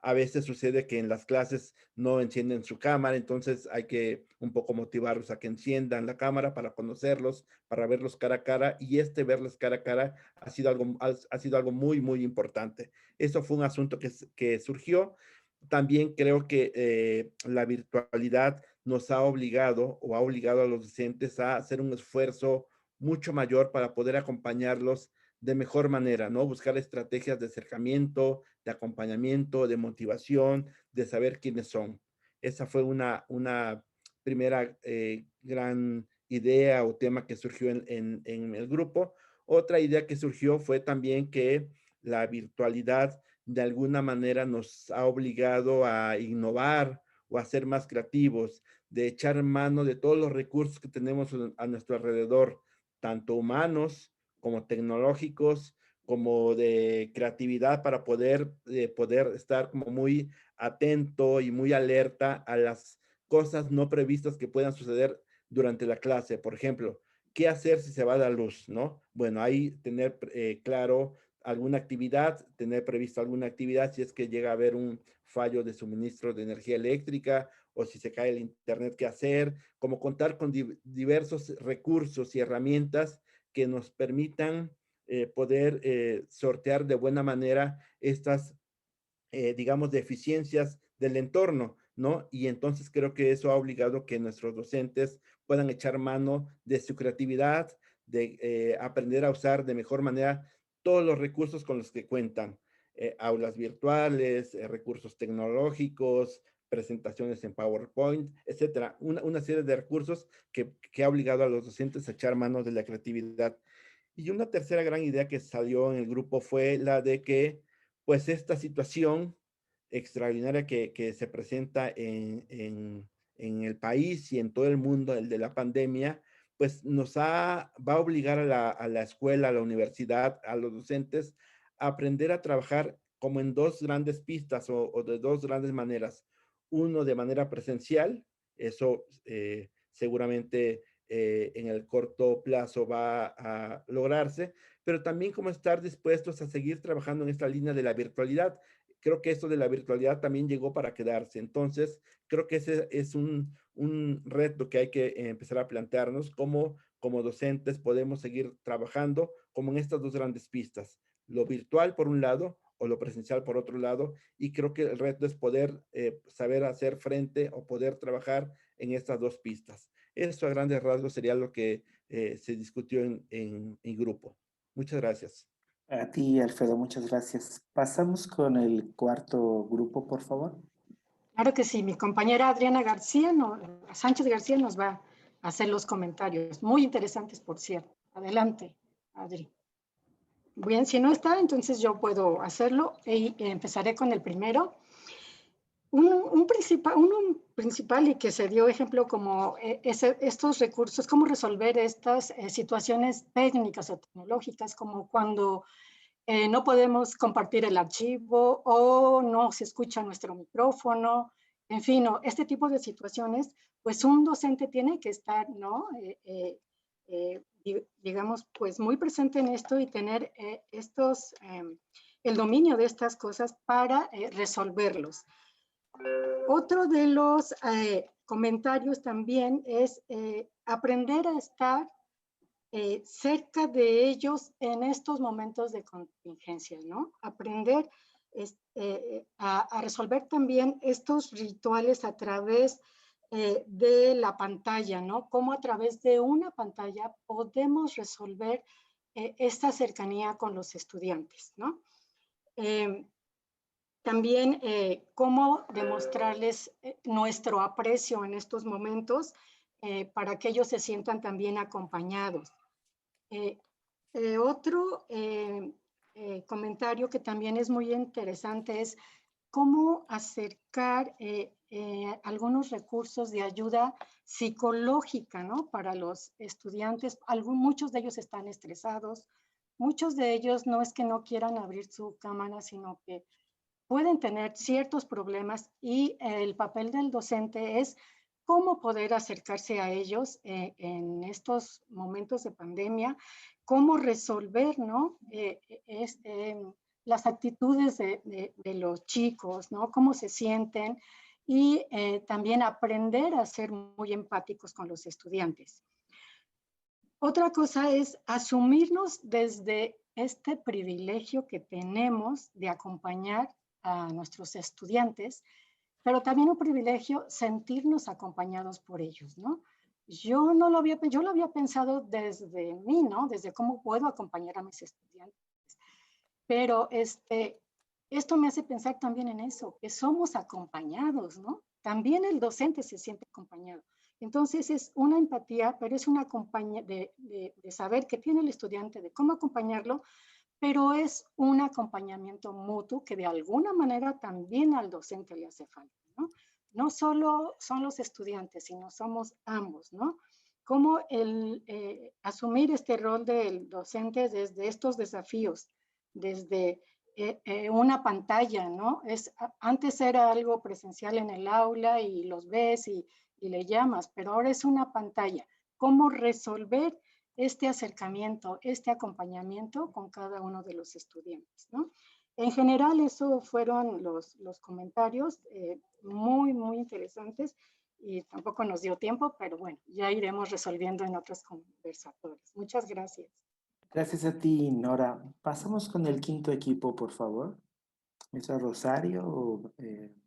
A veces sucede que en las clases no encienden su cámara, entonces hay que un poco motivarlos a que enciendan la cámara para conocerlos, para verlos cara a cara, y verlos cara a cara ha sido algo muy, muy importante. Eso fue un asunto que surgió. También creo que la virtualidad nos ha obligado o ha obligado a los docentes a hacer un esfuerzo mucho mayor para poder acompañarlos de mejor manera, ¿no? Buscar estrategias de acercamiento, de acompañamiento, de motivación, de saber quiénes son. Esa fue una primera gran idea o tema que surgió en el grupo. Otra idea que surgió fue también que la virtualidad de alguna manera nos ha obligado a innovar o a ser más creativos, de echar mano de todos los recursos que tenemos a nuestro alrededor, tanto humanos como tecnológicos, como de creatividad para poder estar como muy atento y muy alerta a las cosas no previstas que puedan suceder durante la clase. Por ejemplo, ¿qué hacer si se va la luz, no? Bueno, ahí tener claro alguna actividad, tener previsto alguna actividad si es que llega a haber un fallo de suministro de energía eléctrica o si se cae el internet, qué hacer, como contar con diversos recursos y herramientas que nos permitan poder sortear de buena manera estas, digamos, deficiencias del entorno, ¿no? Y entonces creo que eso ha obligado que nuestros docentes puedan echar mano de su creatividad, de aprender a usar de mejor manera todos los recursos con los que cuentan, aulas virtuales, recursos tecnológicos, presentaciones en PowerPoint, etcétera. Una serie de recursos que ha obligado a los docentes a echar mano de la creatividad. Y una tercera gran idea que salió en el grupo fue la de que, pues, esta situación extraordinaria que se presenta en el país y en todo el mundo, el de la pandemia, pues va a obligar a la escuela, a la universidad, a los docentes a aprender a trabajar como en dos grandes pistas o de dos grandes maneras. Uno de manera presencial, eso seguramente en el corto plazo va a lograrse, pero también como estar dispuestos a seguir trabajando en esta línea de la virtualidad. Creo que esto de la virtualidad también llegó para quedarse. Entonces, creo que ese es un reto que hay que empezar a plantearnos, cómo como docentes podemos seguir trabajando como en estas dos grandes pistas, lo virtual por un lado o lo presencial por otro lado, y creo que el reto es poder saber hacer frente o poder trabajar en estas dos pistas. Eso a grandes rasgos sería lo que se discutió en grupo. Muchas gracias. A ti, Alfredo, muchas gracias. Pasamos con el cuarto grupo, por favor. Claro que sí, mi compañera Adriana García, Sánchez García nos va a hacer los comentarios, muy interesantes, por cierto. Adelante, Adri. Bien, si no está, entonces yo puedo hacerlo y empezaré con el primero. Un principal y que se dio ejemplo como estos recursos, cómo resolver estas situaciones técnicas o tecnológicas, como cuando no podemos compartir el archivo o no se escucha nuestro micrófono, en fin, ¿no? Este tipo de situaciones, pues un docente tiene que estar, ¿no? Digamos, pues muy presente en esto y tener el dominio de estas cosas para resolverlos. Otro de los comentarios también es aprender a estar cerca de ellos en estos momentos de contingencia, ¿no? Aprender a resolver también estos rituales a través de la pantalla, ¿no? Cómo a través de una pantalla podemos resolver esta cercanía con los estudiantes, ¿no? También cómo demostrarles nuestro aprecio en estos momentos para que ellos se sientan también acompañados. Otro comentario que también es muy interesante es cómo acercar algunos recursos de ayuda psicológica, ¿no? Para los estudiantes. Muchos de ellos están estresados, muchos de ellos no es que no quieran abrir su cámara, sino que pueden tener ciertos problemas y el papel del docente es cómo poder acercarse a ellos en estos momentos de pandemia, cómo resolver, ¿no? las actitudes de los chicos, ¿no? Cómo se sienten y también aprender a ser muy empáticos con los estudiantes. Otra cosa es asumirnos desde este privilegio que tenemos de acompañar a nuestros estudiantes, pero también un privilegio sentirnos acompañados por ellos, ¿no? Yo lo había pensado desde mí, ¿no? Desde cómo puedo acompañar a mis estudiantes. Pero esto me hace pensar también en eso, que somos acompañados, ¿no? También el docente se siente acompañado. Entonces es una empatía, pero es una de saber qué tiene el estudiante, de cómo acompañarlo, pero es un acompañamiento mutuo que de alguna manera también al docente le hace falta, ¿no? No solo son los estudiantes, sino somos ambos, ¿no? Cómo asumir este rol del docente desde estos desafíos, desde una pantalla, ¿no? Antes era algo presencial en el aula y los ves y le llamas, pero ahora es una pantalla. ¿Cómo resolver este acercamiento, este acompañamiento con cada uno de los estudiantes, ¿no? En general, eso fueron los comentarios muy, muy interesantes y tampoco nos dio tiempo, pero bueno, ya iremos resolviendo en otros conversatorios. Muchas gracias. Gracias a ti, Nora. Pasamos con el quinto equipo, por favor. ¿Es a Rosario o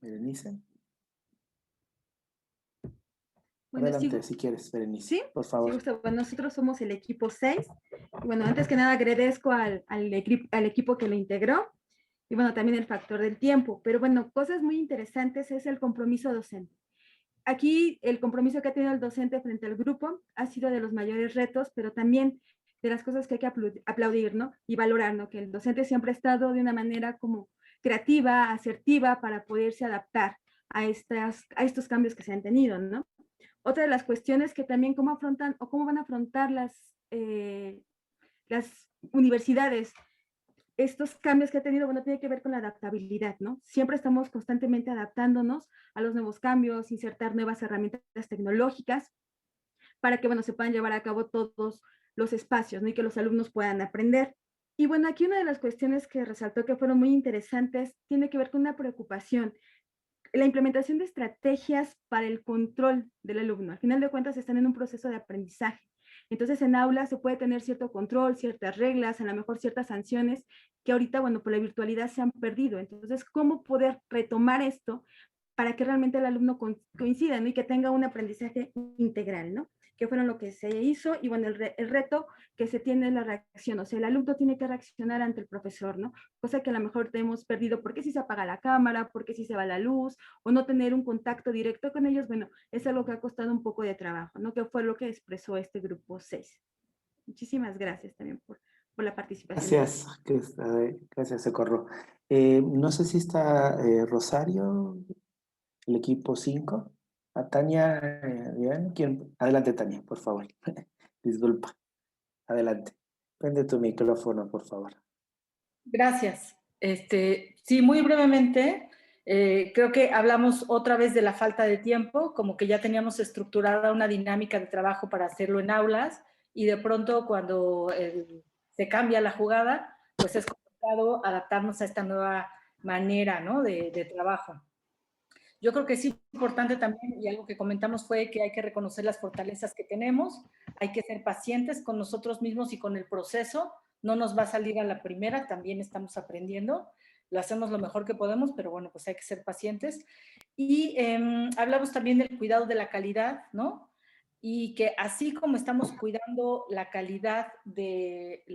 Berenice? Bueno, adelante, si quieres, Berenice, ¿sí? por favor. Sí, Gustavo. Bueno, nosotros somos el equipo 6. Bueno, antes que nada agradezco al equipo que lo integró y bueno, también el factor del tiempo. Pero bueno, cosas muy interesantes es el compromiso docente. Aquí el compromiso que ha tenido el docente frente al grupo ha sido de los mayores retos, pero también de las cosas que hay que aplaudir, ¿no? Y valorar, ¿no? Que el docente siempre ha estado de una manera como creativa, asertiva para poderse adaptar a estos cambios que se han tenido, ¿no? Otra de las cuestiones que también cómo afrontan o cómo van a afrontar las universidades estos cambios que ha tenido, bueno, tiene que ver con la adaptabilidad, ¿no? Siempre estamos constantemente adaptándonos a los nuevos cambios, insertar nuevas herramientas tecnológicas para que, bueno, se puedan llevar a cabo todos los espacios, ¿no? Y que los alumnos puedan aprender. Y bueno, aquí una de las cuestiones que resaltó que fueron muy interesantes tiene que ver con una preocupación, la implementación de estrategias para el control del alumno. Al final de cuentas están en un proceso de aprendizaje. Entonces en aula se puede tener cierto control, ciertas reglas, a lo mejor ciertas sanciones que ahorita, bueno, por la virtualidad se han perdido. Entonces, ¿cómo poder retomar esto para que realmente el alumno coincida, ¿no? Y que tenga un aprendizaje integral, ¿no? Que fueron lo que se hizo y bueno, el reto que se tiene es la reacción, o sea, el alumno tiene que reaccionar ante el profesor, ¿no? Cosa que a lo mejor te hemos perdido porque si se apaga la cámara, porque si se va la luz, o no tener un contacto directo con ellos, bueno, es algo que ha costado un poco de trabajo, ¿no? Que fue lo que expresó este grupo 6. Muchísimas gracias también por la participación. Gracias, Socorro. No sé si está Rosario, el equipo 5. A Tania, bien. ¿Quién? Adelante, Tania, por favor. Disculpa. Adelante. Prende tu micrófono, por favor. Gracias. Sí, muy brevemente, creo que hablamos otra vez de la falta de tiempo, como que ya teníamos estructurada una dinámica de trabajo para hacerlo en aulas y de pronto cuando se cambia la jugada, pues es complicado adaptarnos a esta nueva manera, ¿no? de trabajo. Yo creo que es importante también, y algo que comentamos fue que hay que reconocer las fortalezas que tenemos, hay que ser pacientes con nosotros mismos y con el proceso, no nos va a salir a la primera, también estamos aprendiendo, lo hacemos lo mejor que podemos, pero bueno, pues hay que ser pacientes. Y hablamos también del cuidado de la calidad, ¿no? Y que así como estamos cuidando la calidad de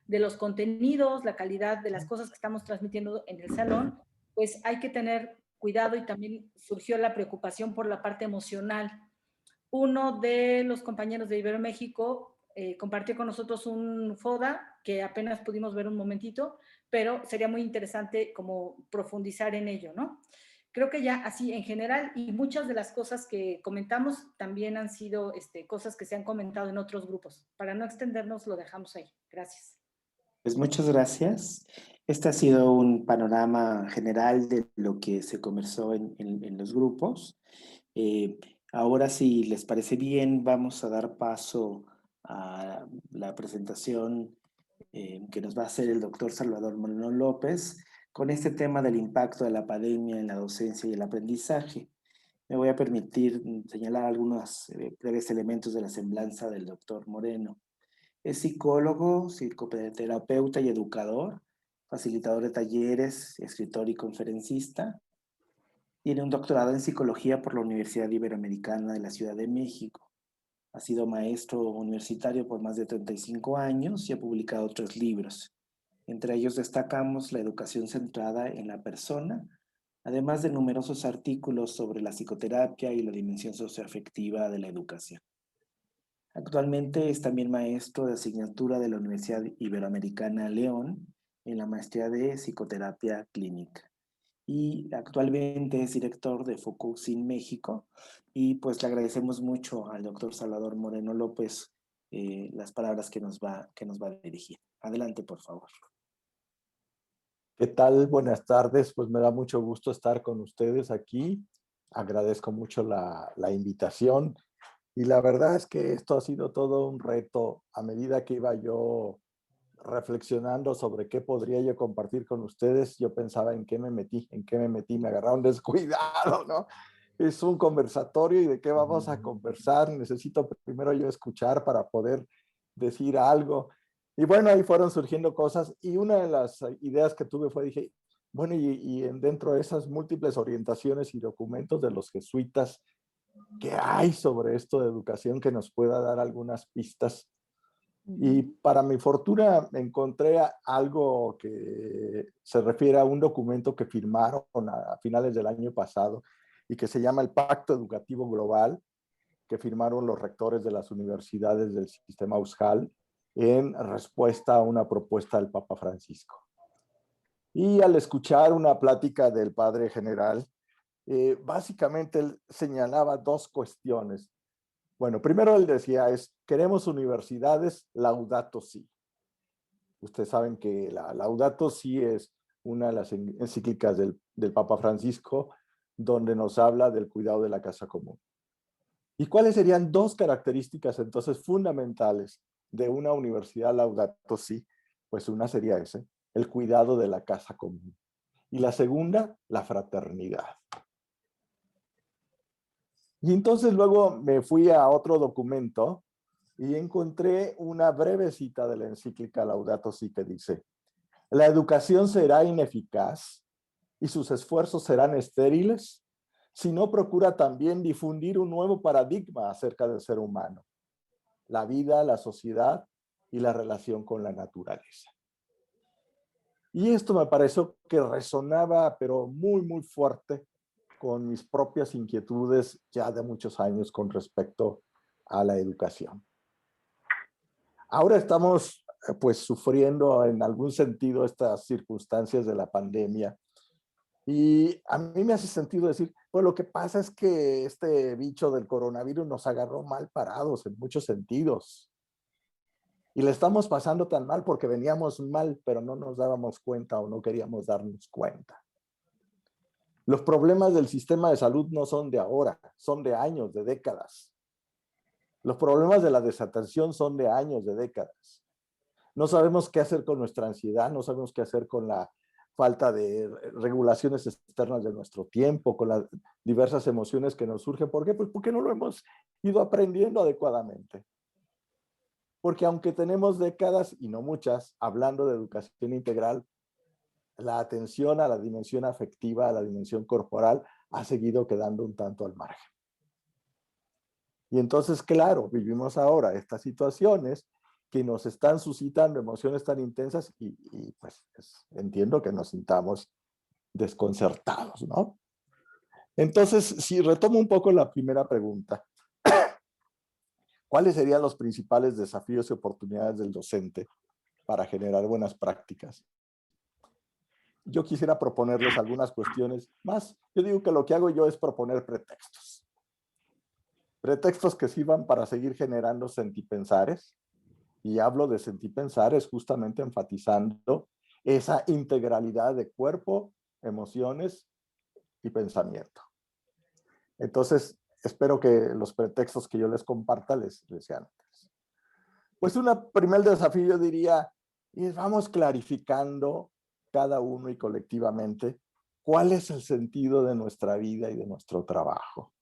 los contenidos, la calidad de las cosas que estamos transmitiendo en el salón, pues hay que tener cuidado y también surgió la preocupación por la parte emocional. Uno de los compañeros de Iberoméxico compartió con nosotros un FODA que apenas pudimos ver un momentito, pero sería muy interesante como profundizar en ello, ¿no? Creo que ya así en general y muchas de las cosas que comentamos también han sido cosas que se han comentado en otros grupos. Para no extendernos lo dejamos ahí. Gracias. Pues muchas gracias. Este ha sido un panorama general de lo que se conversó en los grupos. Ahora, si les parece bien, vamos a dar paso a la presentación que nos va a hacer el doctor Salvador Moreno López con este tema del impacto de la pandemia en la docencia y el aprendizaje. Me voy a permitir señalar algunos breves elementos de la semblanza del doctor Moreno. Es psicólogo, psicoterapeuta y educador, facilitador de talleres, escritor y conferencista. Tiene un doctorado en psicología por la Universidad Iberoamericana de la Ciudad de México. Ha sido maestro universitario por más de 35 años y ha publicado 3 libros. Entre ellos destacamos La educación centrada en la persona, además de numerosos artículos sobre la psicoterapia y la dimensión socioafectiva de la educación. Actualmente es también maestro de asignatura de la Universidad Iberoamericana León en la maestría de psicoterapia clínica. Y actualmente es director de Focusing México. Y pues le agradecemos mucho al doctor Salvador Moreno López las palabras que nos va a dirigir. Adelante, por favor. ¿Qué tal? Buenas tardes. Pues me da mucho gusto estar con ustedes aquí. Agradezco mucho la invitación. Y la verdad es que esto ha sido todo un reto. A medida que iba yo reflexionando sobre qué podría yo compartir con ustedes, yo pensaba en qué me metí, me agarraron descuidado, ¿no? Es un conversatorio y de qué vamos a conversar. Necesito primero yo escuchar para poder decir algo. Y bueno, ahí fueron surgiendo cosas y una de las ideas que tuve fue, dije, bueno, dentro de esas múltiples orientaciones y documentos de los jesuitas, ¿qué hay sobre esto de educación que nos pueda dar algunas pistas? Y para mi fortuna encontré algo que se refiere a un documento que firmaron a finales del año pasado y que se llama el Pacto Educativo Global, que firmaron los rectores de las universidades del sistema Euskal en respuesta a una propuesta del Papa Francisco. Y al escuchar una plática del padre general, básicamente él señalaba 2 cuestiones. Bueno, primero él decía, queremos universidades Laudato Si. Ustedes saben que la Laudato Si es una de las encíclicas del Papa Francisco, donde nos habla del cuidado de la casa común. ¿Y cuáles serían 2 características entonces fundamentales de una universidad Laudato Si? Pues una sería el cuidado de la casa común. Y la segunda, la fraternidad. Y entonces luego me fui a otro documento y encontré una breve cita de la encíclica Laudato Si que dice: la educación será ineficaz y sus esfuerzos serán estériles si no procura también difundir un nuevo paradigma acerca del ser humano, la vida, la sociedad y la relación con la naturaleza. Y esto me pareció que resonaba, pero muy, muy fuerte con mis propias inquietudes ya de muchos años con respecto a la educación. Ahora estamos pues sufriendo en algún sentido estas circunstancias de la pandemia y a mí me hace sentido decir, pues lo que pasa es que este bicho del coronavirus nos agarró mal parados en muchos sentidos y le estamos pasando tan mal porque veníamos mal, pero no nos dábamos cuenta o no queríamos darnos cuenta. Los problemas del sistema de salud no son de ahora, son de años, de décadas. Los problemas de la desatención son de años, de décadas. No sabemos qué hacer con nuestra ansiedad, no sabemos qué hacer con la falta de regulaciones externas de nuestro tiempo, con las diversas emociones que nos surgen. ¿Por qué? Pues porque no lo hemos ido aprendiendo adecuadamente. Porque aunque tenemos décadas, y no muchas, hablando de educación integral, la atención a la dimensión afectiva, a la dimensión corporal, ha seguido quedando un tanto al margen. Y entonces, claro, vivimos ahora estas situaciones que nos están suscitando emociones tan intensas y pues entiendo que nos sintamos desconcertados, ¿no? Entonces, si retomo un poco la primera pregunta, ¿cuáles serían los principales desafíos y oportunidades del docente para generar buenas prácticas? Yo quisiera proponerles algunas cuestiones más. Yo digo que lo que hago yo es proponer pretextos. Pretextos que sirvan para seguir generando sentipensares. Y hablo de sentipensares justamente enfatizando esa integralidad de cuerpo, emociones y pensamiento. Entonces, espero que los pretextos que yo les comparta les sean útiles. Pues un primer desafío, yo diría, Y vamos clarificando cada uno y colectivamente cuál es el sentido de nuestra vida y de nuestro trabajo.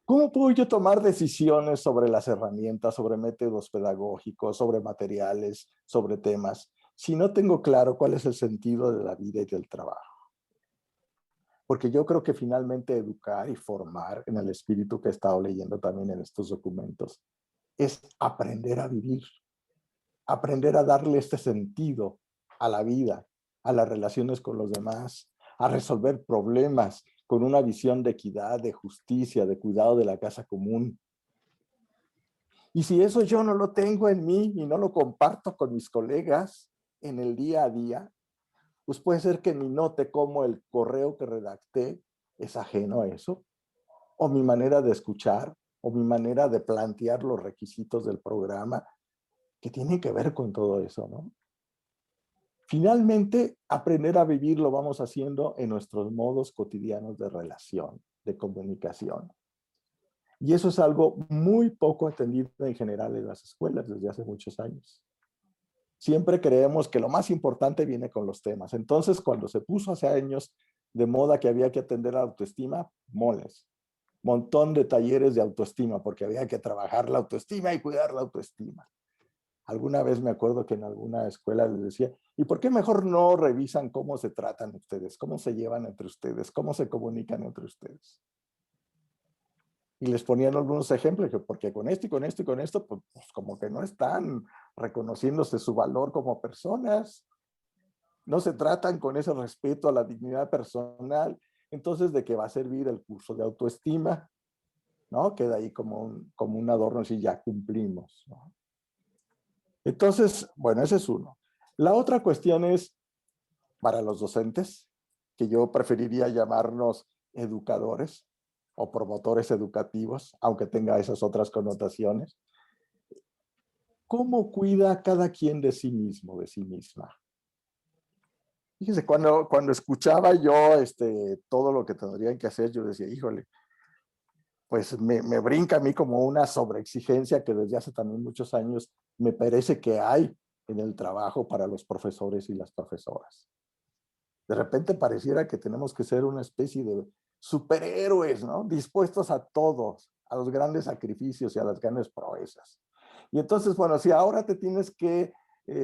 ¿Cómo puedo yo tomar decisiones sobre las herramientas, sobre métodos pedagógicos, sobre materiales, sobre temas, si no tengo claro cuál es el sentido de la vida y del trabajo? Porque yo creo que finalmente educar y formar, en el espíritu que he estado leyendo también en estos documentos, es aprender a vivir, aprender a darle este sentido a la vida, a las relaciones con los demás, a resolver problemas con una visión de equidad, de justicia, de cuidado de la casa común. Y si eso yo no lo tengo en mí y no lo comparto con mis colegas en el día a día, pues puede ser que ni note cómo el correo que redacté es ajeno a eso, o mi manera de escuchar, o mi manera de plantear los requisitos del programa, que tienen que ver con todo eso, ¿no? Finalmente, aprender a vivir lo vamos haciendo en nuestros modos cotidianos de relación, de comunicación. Y eso es algo muy poco atendido en general en las escuelas desde hace muchos años. Siempre creemos que lo más importante viene con los temas. Entonces, cuando se puso hace años de moda que había que atender la autoestima, moles. Montón de talleres de autoestima, porque había que trabajar la autoestima y cuidar la autoestima. Alguna vez me acuerdo que en alguna escuela les decía, ¿y por qué mejor no revisan cómo se tratan ustedes? ¿Cómo se llevan entre ustedes? ¿Cómo se comunican entre ustedes? Y les ponían algunos ejemplos, porque con esto y con esto y con esto, pues como que no están reconociéndose su valor como personas. No se tratan con ese respeto a la dignidad personal. Entonces, ¿de qué va a servir el curso de autoestima? ¿No? Queda ahí como un adorno si ya cumplimos, ¿no? Entonces, bueno, ese es uno. La otra cuestión es para los docentes, que yo preferiría llamarnos educadores o promotores educativos, aunque tenga esas otras connotaciones. ¿Cómo cuida cada quien de sí mismo, de sí misma? Fíjense, cuando escuchaba yo todo lo que tendrían que hacer, yo decía, híjole, pues me brinca a mí como una sobreexigencia que desde hace también muchos años me parece que hay en el trabajo para los profesores y las profesoras. De repente pareciera que tenemos que ser una especie de superhéroes, ¿no? Dispuestos a todos, a los grandes sacrificios y a las grandes proezas. Y entonces, bueno, si ahora te tienes que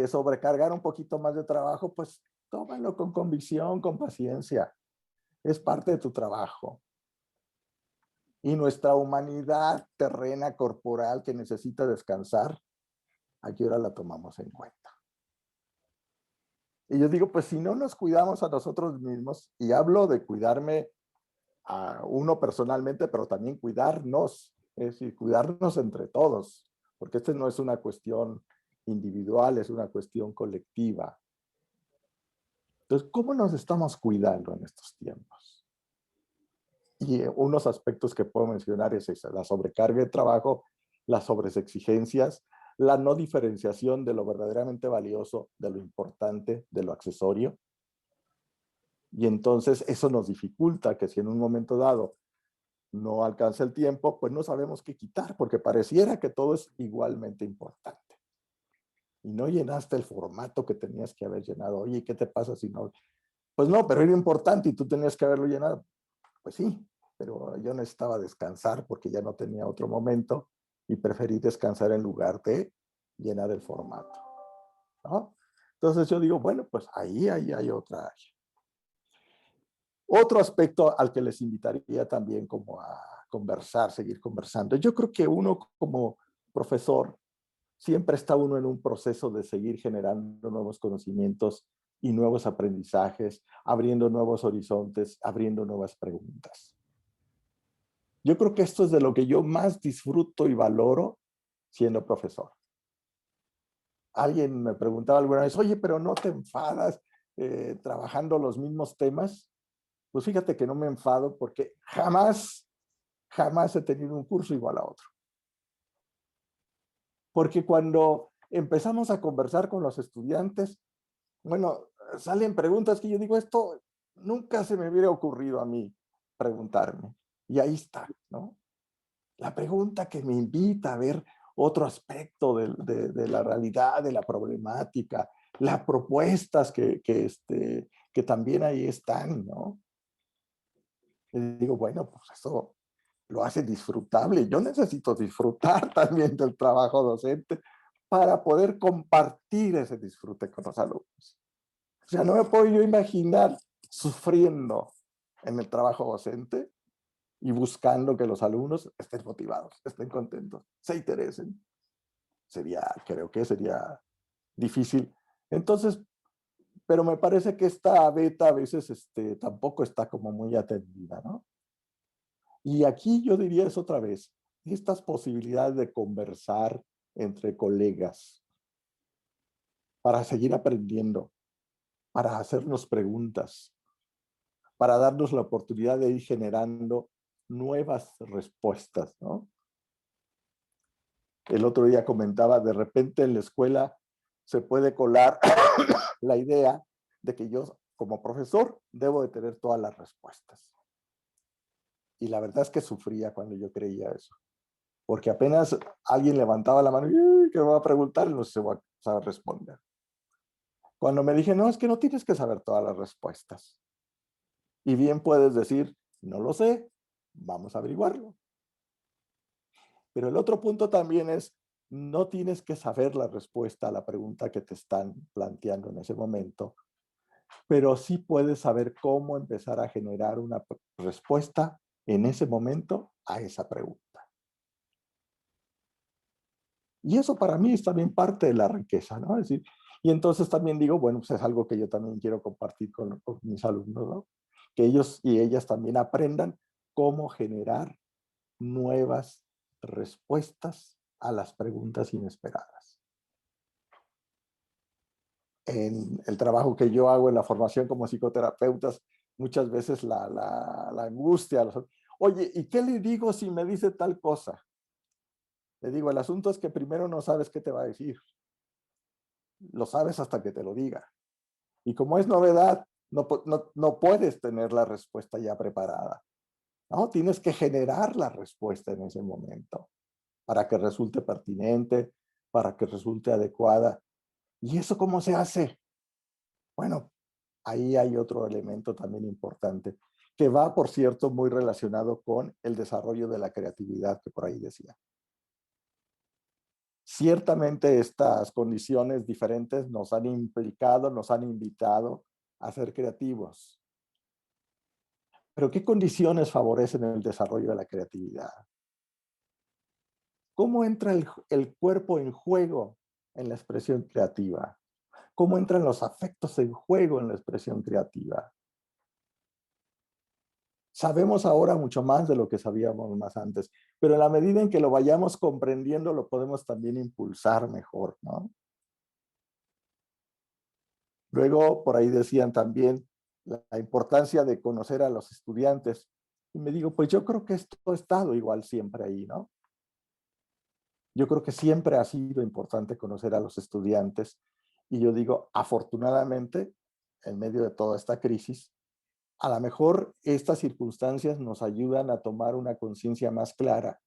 sobrecargar un poquito más de trabajo, pues tómalo con convicción, con paciencia. Es parte de tu trabajo. Y nuestra humanidad terrena, corporal, que necesita descansar, ¿a qué hora la tomamos en cuenta? Y yo digo, pues si no nos cuidamos a nosotros mismos, y hablo de cuidarme a uno personalmente, pero también cuidarnos, es decir, cuidarnos entre todos, porque esta no es una cuestión individual, es una cuestión colectiva. Entonces, ¿cómo nos estamos cuidando en estos tiempos? Y unos aspectos que puedo mencionar es esa, la sobrecarga de trabajo, las sobreexigencias, la no diferenciación de lo verdaderamente valioso, de lo importante, de lo accesorio. Y entonces eso nos dificulta que si en un momento dado no alcanza el tiempo, pues no sabemos qué quitar, porque pareciera que todo es igualmente importante. Y no llenaste el formato que tenías que haber llenado. Oye, ¿qué te pasa si no? Pues no, pero era importante y tú tenías que haberlo llenado. Pues sí, pero yo necesitaba descansar porque ya no tenía otro momento y preferí descansar en lugar de llenar el formato, ¿no? Entonces yo digo, bueno, pues ahí hay otra área. Otro aspecto al que les invitaría también como a conversar, seguir conversando. Yo creo que uno como profesor, siempre está uno en un proceso de seguir generando nuevos conocimientos y nuevos aprendizajes, abriendo nuevos horizontes, abriendo nuevas preguntas. Yo creo que esto es de lo que yo más disfruto y valoro siendo profesor. Alguien me preguntaba alguna vez, oye, pero ¿no te enfadas trabajando los mismos temas? Pues fíjate que no me enfado porque jamás he tenido un curso igual a otro. Porque cuando empezamos a conversar con los estudiantes, bueno, salen preguntas que yo digo, esto nunca se me hubiera ocurrido a mí preguntarme. Y ahí está, ¿no? La pregunta que me invita a ver, otro aspecto de la realidad, de la problemática, las propuestas que también ahí están, ¿no? Y digo, bueno, pues eso lo hace disfrutable. Yo necesito disfrutar también del trabajo docente para poder compartir ese disfrute con los alumnos. O sea, no me puedo yo imaginar sufriendo en el trabajo docente y buscando que los alumnos estén motivados, estén contentos, se interesen. Creo que sería difícil. Entonces, pero me parece que esta beta a veces tampoco está como muy atendida, ¿no? Y aquí yo diría es otra vez, estas posibilidades de conversar entre colegas para seguir aprendiendo, para hacernos preguntas, para darnos la oportunidad de ir generando nuevas respuestas, ¿no? El otro día comentaba, de repente en la escuela se puede colar la idea de que yo como profesor debo de tener todas las respuestas. Y la verdad es que sufría cuando yo creía eso. Porque apenas alguien levantaba la mano y ¿qué me va a preguntar? No se va a saber responder. Cuando me dije, no, es que no tienes que saber todas las respuestas. Y bien puedes decir, no lo sé, vamos a averiguarlo. Pero el otro punto también es, no tienes que saber la respuesta a la pregunta que te están planteando en ese momento, pero sí puedes saber cómo empezar a generar una respuesta en ese momento a esa pregunta. Y eso para mí es también parte de la riqueza, ¿no? Es decir, y entonces también digo, bueno, pues es algo que yo también quiero compartir con mis alumnos, ¿no? Que ellos y ellas también aprendan cómo generar nuevas respuestas a las preguntas inesperadas. En el trabajo que yo hago en la formación como psicoterapeutas, muchas veces la angustia, oye, ¿y qué le digo si me dice tal cosa? Le digo, el asunto es que primero no sabes qué te va a decir. Lo sabes hasta que te lo diga. Y como es novedad, no puedes tener la respuesta ya preparada. No, tienes que generar la respuesta en ese momento para que resulte pertinente, para que resulte adecuada. ¿Y eso cómo se hace? Bueno, ahí hay otro elemento también importante, que va, por cierto, muy relacionado con el desarrollo de la creatividad que por ahí decía. Ciertamente estas condiciones diferentes nos han implicado, nos han invitado a ser creativos. Pero ¿qué condiciones favorecen el desarrollo de la creatividad? ¿Cómo entra el cuerpo en juego en la expresión creativa? ¿Cómo entran los afectos en juego en la expresión creativa? Sabemos ahora mucho más de lo que sabíamos más antes, pero en la medida en que lo vayamos comprendiendo, lo podemos también impulsar mejor, ¿no? Luego, por ahí decían también la importancia de conocer a los estudiantes. Y me digo, pues yo creo que esto ha estado igual siempre ahí, ¿no? Yo creo que siempre ha sido importante conocer a los estudiantes. Y yo digo, afortunadamente, en medio de toda esta crisis, a lo mejor estas circunstancias nos ayudan a tomar una conciencia más clara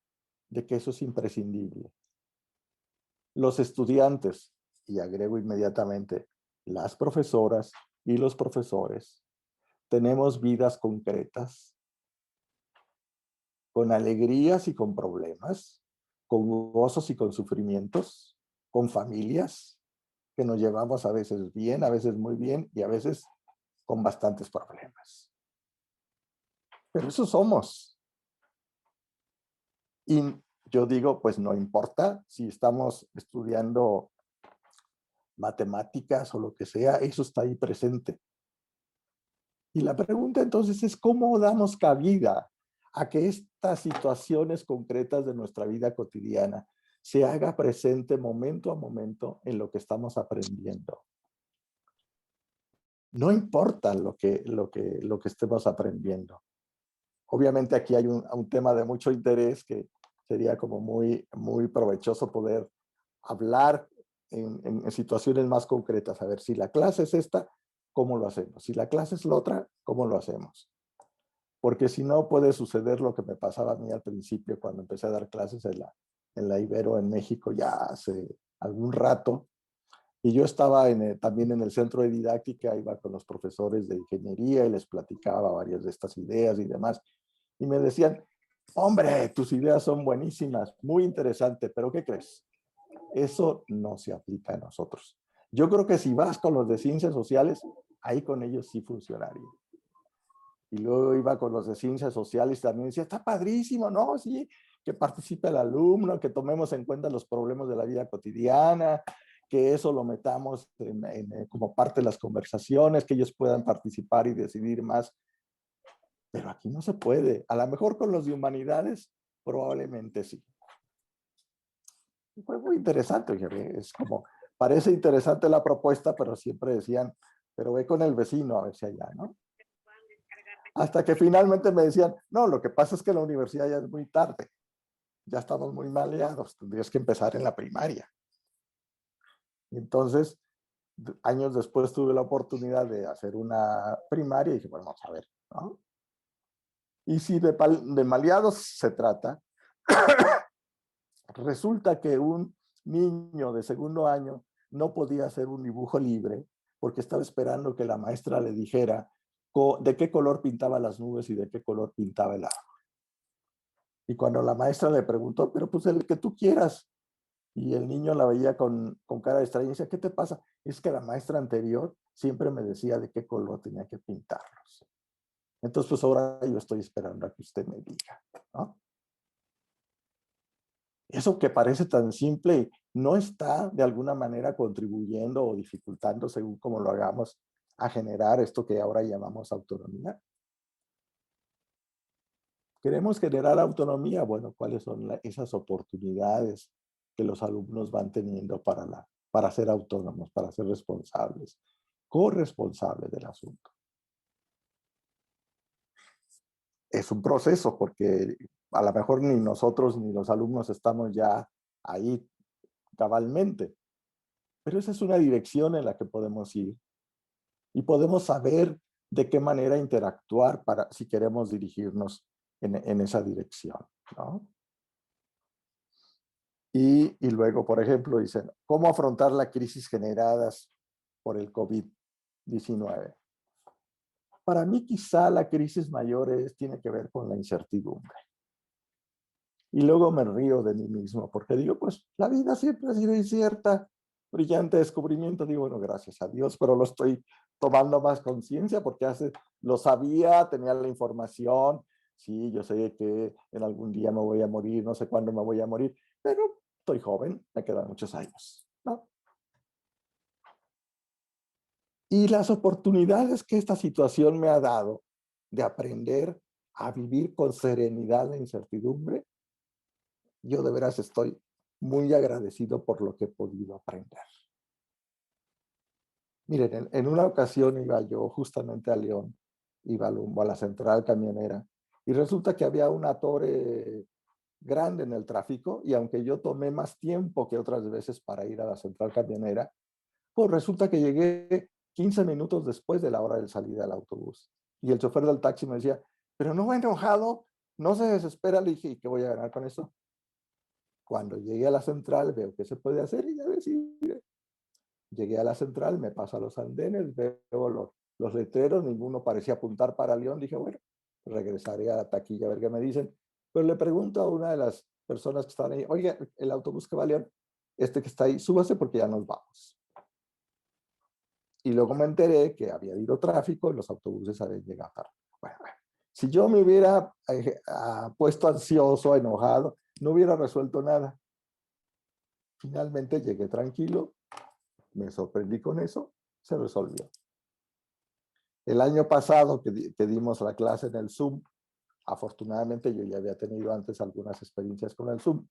de que eso es imprescindible. Los estudiantes, y agrego inmediatamente, las profesoras y los profesores, tenemos vidas concretas, con alegrías y con problemas, con gozos y con sufrimientos, con familias que nos llevamos a veces bien, a veces muy bien y a veces con bastantes problemas. Pero eso somos. Y yo digo, pues no importa si estamos estudiando matemáticas o lo que sea, eso está ahí presente. Y la pregunta entonces es, ¿cómo damos cabida a que estas situaciones concretas de nuestra vida cotidiana se haga presente momento a momento en lo que estamos aprendiendo? No importa lo que estemos aprendiendo. Obviamente aquí hay un tema de mucho interés que sería como muy provechoso poder hablar en situaciones más concretas. A ver, si la clase es esta, ¿cómo lo hacemos? Si la clase es la otra, ¿cómo lo hacemos? Porque si no puede suceder lo que me pasaba a mí al principio cuando empecé a dar clases en la Ibero en México ya hace algún rato. Y yo estaba también en el centro de didáctica, iba con los profesores de ingeniería y les platicaba varias de estas ideas y demás. Y me decían, hombre, tus ideas son buenísimas, muy interesante, pero ¿qué crees? Eso no se aplica a nosotros. Yo creo que si vas con los de ciencias sociales, ahí con ellos sí funcionaría. Y luego iba con los de ciencias sociales y también decía, está padrísimo, ¿no? Sí, que participe el alumno, que tomemos en cuenta los problemas de la vida cotidiana, que eso lo metamos como parte de las conversaciones, que ellos puedan participar y decidir más. Pero aquí no se puede. A lo mejor con los de humanidades, probablemente sí. Fue muy interesante, es como, parece interesante la propuesta, pero siempre decían, pero ve con el vecino a ver si allá, ¿no? Hasta que finalmente me decían, no, lo que pasa es que la universidad ya es muy tarde, ya estamos muy maleados, tendrías que empezar en la primaria. Y entonces, años después tuve la oportunidad de hacer una primaria y dije, bueno, vamos a ver, ¿no? Y si de maleados se trata, resulta que un niño de segundo año no podía hacer un dibujo libre porque estaba esperando que la maestra le dijera de qué color pintaba las nubes y de qué color pintaba el árbol. Y cuando la maestra le preguntó, pero pues el que tú quieras, y el niño la veía con cara de extraña y decía, ¿qué te pasa? Es que la maestra anterior siempre me decía de qué color tenía que pintarlos. Entonces, pues ahora yo estoy esperando a que usted me diga, ¿no? Eso que parece tan simple no está de alguna manera contribuyendo o dificultando, según como lo hagamos, a generar esto que ahora llamamos autonomía. ¿Queremos generar autonomía? Bueno, ¿cuáles son esas oportunidades que los alumnos van teniendo para ser autónomos, para ser responsables, corresponsables del asunto? Es un proceso porque a lo mejor ni nosotros ni los alumnos estamos ya ahí cabalmente, pero esa es una dirección en la que podemos ir y podemos saber de qué manera interactuar si queremos dirigirnos en esa dirección, ¿no? Y luego, por ejemplo, dicen, ¿cómo afrontar las crisis generadas por el COVID-19? Para mí quizá la crisis mayor tiene que ver con la incertidumbre. Y luego me río de mí mismo porque digo, pues la vida siempre ha sido incierta, brillante descubrimiento. Digo, bueno, gracias a Dios, pero lo estoy tomando más conciencia porque lo sabía, tenía la información. Sí, yo sé que en algún día me voy a morir, no sé cuándo me voy a morir, pero estoy joven, me quedan muchos años, ¿no? Y las oportunidades que esta situación me ha dado de aprender a vivir con serenidad la incertidumbre, yo de veras estoy muy agradecido por lo que he podido aprender. Miren, en una ocasión iba yo justamente a León, iba rumbo a la central camionera, y resulta que había una torre grande en el tráfico, y aunque yo tomé más tiempo que otras veces para ir a la central camionera, pues resulta que llegué 15 minutos después de la hora de salida del autobús. Y el chofer del taxi me decía, pero no va enojado, no se desespera. Le dije, ¿y qué voy a ganar con eso? Cuando llegué a la central, veo qué se puede hacer y ya decidí. Llegué a la central, me paso a los andenes, veo los letreros, ninguno parecía apuntar para León. Dije, bueno, regresaré a la taquilla a ver qué me dicen. Pero le pregunto a una de las personas que estaban ahí, oiga, el autobús que va a León, este que está ahí, súbase porque ya nos vamos. Y luego me enteré que había habido tráfico y los autobuses habían llegado tarde. Bueno, si yo me hubiera puesto ansioso, enojado, no hubiera resuelto nada. Finalmente llegué tranquilo, me sorprendí con eso, se resolvió. El año pasado que dimos la clase en el Zoom, afortunadamente yo ya había tenido antes algunas experiencias con el Zoom,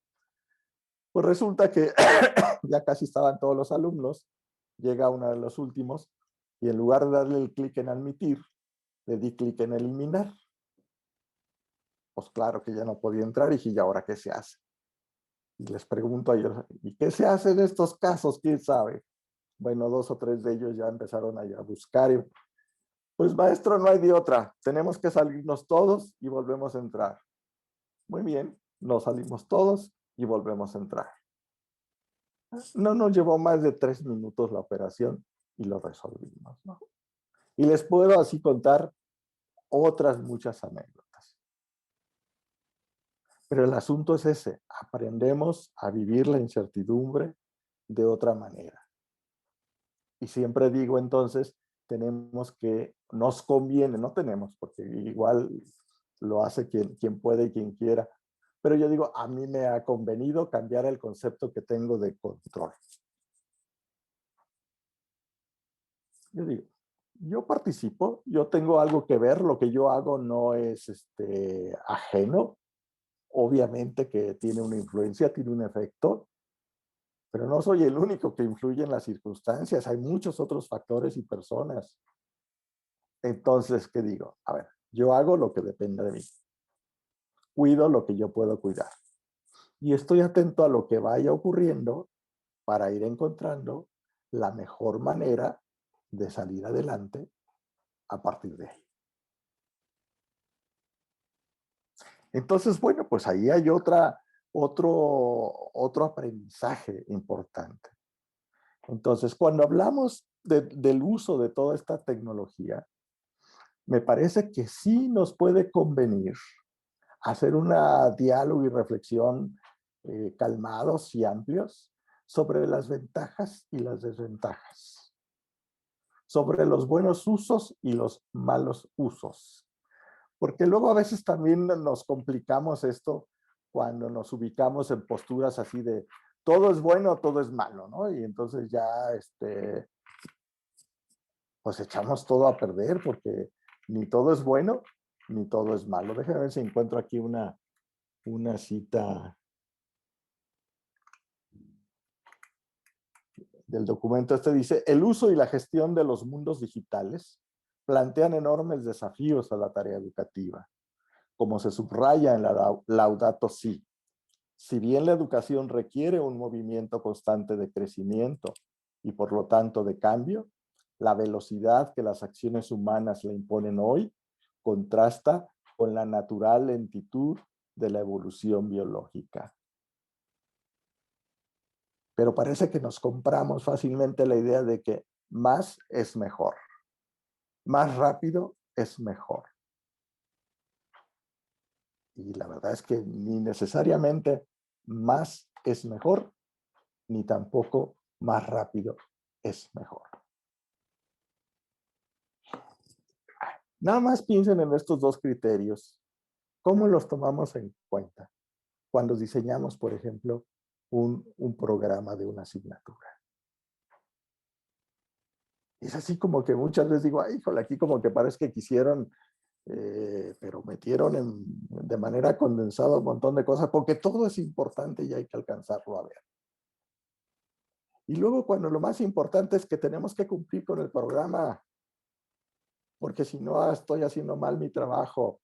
pues resulta que ya casi estaban todos los alumnos, llega uno de los últimos, y en lugar de darle el clic en admitir, le di clic en eliminar. Pues claro que ya no podía entrar y dije, ¿y ahora qué se hace? Y les pregunto a ellos, ¿y qué se hace en estos casos? ¿Quién sabe? Bueno, 2 o 3 de ellos ya empezaron a buscar. Y, pues maestro, no hay de otra. Tenemos que salirnos todos y volvemos a entrar. Muy bien, nos salimos todos y volvemos a entrar. No nos llevó más de 3 minutos la operación y lo resolvimos, ¿no? Y les puedo así contar otras muchas anécdotas. Pero el asunto es ese, aprendemos a vivir la incertidumbre de otra manera. Y siempre digo entonces, nos conviene, no tenemos, porque igual lo hace quien puede y quien quiera, pero yo digo, a mí me ha convenido cambiar el concepto que tengo de control. Yo digo, yo participo, yo tengo algo que ver, lo que yo hago no es ajeno, obviamente que tiene una influencia, tiene un efecto, pero no soy el único que influye en las circunstancias, hay muchos otros factores y personas. Entonces, ¿qué digo? A ver, yo hago lo que depende de mí, cuido lo que yo puedo cuidar y estoy atento a lo que vaya ocurriendo para ir encontrando la mejor manera de salir adelante a partir de ahí. Entonces, bueno, pues ahí hay otro aprendizaje importante. Entonces, cuando hablamos del uso de toda esta tecnología, me parece que sí nos puede convenir hacer un diálogo y reflexión calmados y amplios sobre las ventajas y las desventajas, sobre los buenos usos y los malos usos. Porque luego a veces también nos complicamos esto cuando nos ubicamos en posturas así de todo es bueno, todo es malo, ¿no? Y entonces ya, pues echamos todo a perder porque ni todo es bueno, ni todo es malo. Déjame ver si encuentro aquí una cita del documento. Dice, el uso y la gestión de los mundos digitales plantean enormes desafíos a la tarea educativa. Como se subraya en la Laudato Si, si bien la educación requiere un movimiento constante de crecimiento y por lo tanto de cambio, la velocidad que las acciones humanas le imponen hoy contrasta con la natural lentitud de la evolución biológica. Pero parece que nos compramos fácilmente la idea de que más es mejor, más rápido es mejor. Y la verdad es que ni necesariamente más es mejor, ni tampoco más rápido es mejor. Nada más piensen en estos dos criterios. ¿Cómo los tomamos en cuenta cuando diseñamos, por ejemplo, un programa de una asignatura? Es así como que muchas veces digo, ay, híjole, aquí como que parece que quisieron, pero metieron de manera condensada un montón de cosas, porque todo es importante y hay que alcanzarlo a ver. Y luego cuando lo más importante es que tenemos que cumplir con el programa, porque si no estoy haciendo mal mi trabajo.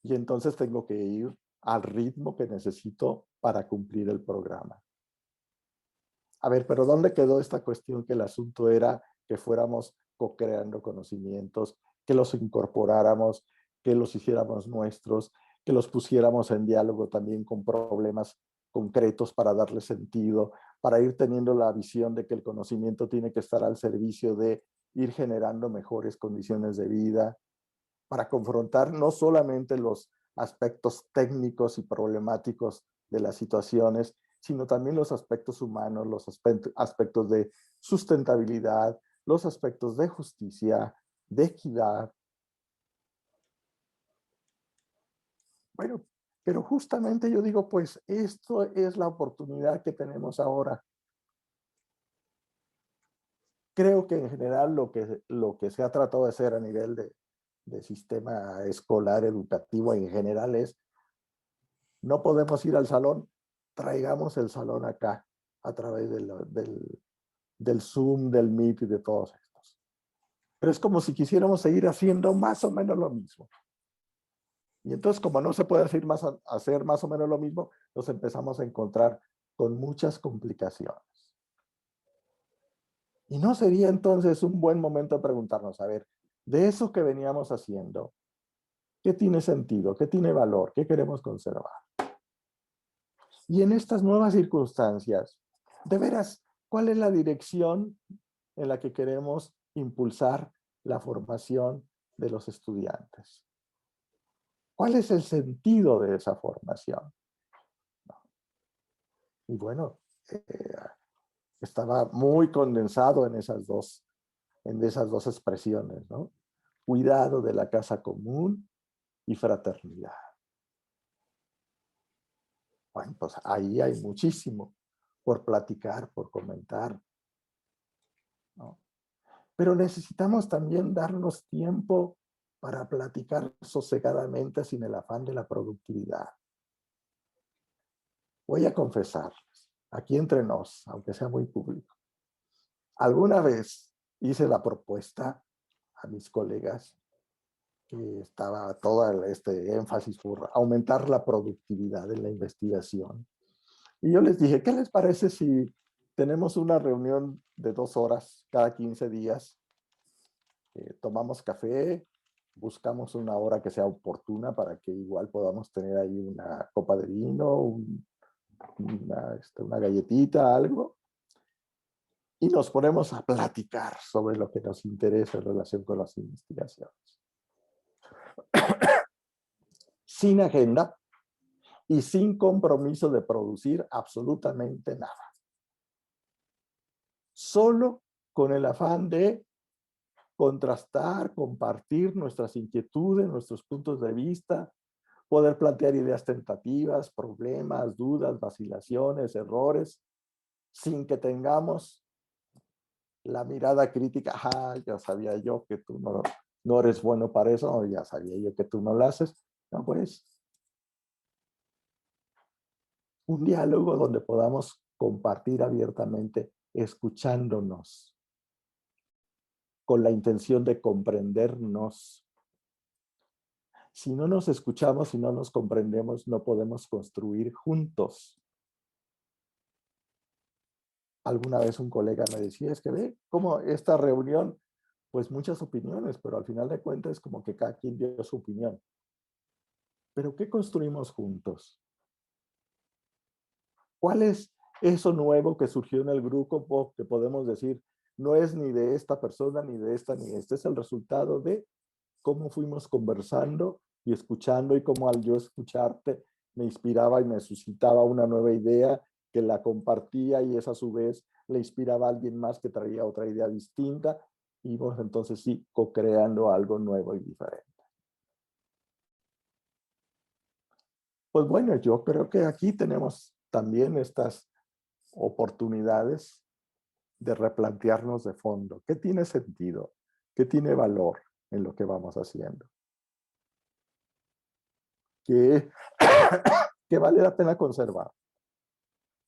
Y entonces tengo que ir al ritmo que necesito para cumplir el programa. A ver, pero ¿dónde quedó esta cuestión que el asunto era que fuéramos co-creando conocimientos, que los incorporáramos, que los hiciéramos nuestros, que los pusiéramos en diálogo también con problemas concretos para darle sentido, para ir teniendo la visión de que el conocimiento tiene que estar al servicio de ir generando mejores condiciones de vida, para confrontar no solamente los aspectos técnicos y problemáticos de las situaciones, sino también los aspectos humanos, los aspectos de sustentabilidad, los aspectos de justicia, de equidad. Bueno, pero justamente yo digo, pues esto es la oportunidad que tenemos ahora. Creo que en general lo que se ha tratado de hacer a nivel de sistema escolar educativo en general es, no podemos ir al salón, traigamos el salón acá a través del Zoom, del Meet y de todos estos. Pero es como si quisiéramos seguir haciendo más o menos lo mismo. Y entonces, como no se puede hacer más o menos lo mismo, nos empezamos a encontrar con muchas complicaciones. Y no sería entonces un buen momento de preguntarnos, a ver, de eso que veníamos haciendo, ¿qué tiene sentido? ¿Qué tiene valor? ¿Qué queremos conservar? Y en estas nuevas circunstancias, de veras, ¿cuál es la dirección en la que queremos impulsar la formación de los estudiantes? ¿Cuál es el sentido de esa formación? Y bueno, estaba muy condensado en esas dos expresiones, ¿no? Cuidado de la casa común y fraternidad. Bueno, pues ahí hay muchísimo por platicar, por comentar, ¿no? Pero necesitamos también darnos tiempo para platicar sosegadamente sin el afán de la productividad. Voy a confesarles, aquí entre nos, aunque sea muy público, alguna vez hice la propuesta a mis colegas que estaba todo este énfasis por aumentar la productividad en la investigación. Y yo les dije, ¿qué les parece si tenemos una reunión de 2 horas cada 15 días? Tomamos café, buscamos una hora que sea oportuna para que igual podamos tener ahí una copa de vino, una galletita, algo. Y nos ponemos a platicar sobre lo que nos interesa en relación con las investigaciones. Sin agenda y sin compromiso de producir absolutamente nada. Solo con el afán de contrastar, compartir nuestras inquietudes, nuestros puntos de vista, poder plantear ideas tentativas, problemas, dudas, vacilaciones, errores, sin que tengamos la mirada crítica. Ah, ya sabía yo que tú no eres bueno para eso, o ya sabía yo que tú no lo haces. No, pues, un diálogo donde podamos compartir abiertamente, escuchándonos, con la intención de comprendernos. Si no nos escuchamos, si no nos comprendemos, no podemos construir juntos. Alguna vez un colega me decía, es que ve, como esta reunión, pues muchas opiniones, pero al final de cuentas es como que cada quien dio su opinión. ¿Pero qué construimos juntos? ¿Cuál es eso nuevo que surgió en el grupo que podemos decir, no es ni de esta persona, ni de esta, ni de esta? Es el resultado de cómo fuimos conversando y escuchando, y cómo al yo escucharte me inspiraba y me suscitaba una nueva idea que la compartía, y esa a su vez le inspiraba a alguien más que traía otra idea distinta, y pues entonces sí, co-creando algo nuevo y diferente. Pues bueno, yo creo que aquí tenemos también estas oportunidades de replantearnos de fondo. ¿Qué tiene sentido? ¿Qué tiene valor en lo que vamos haciendo? ¿Qué vale la pena conservar?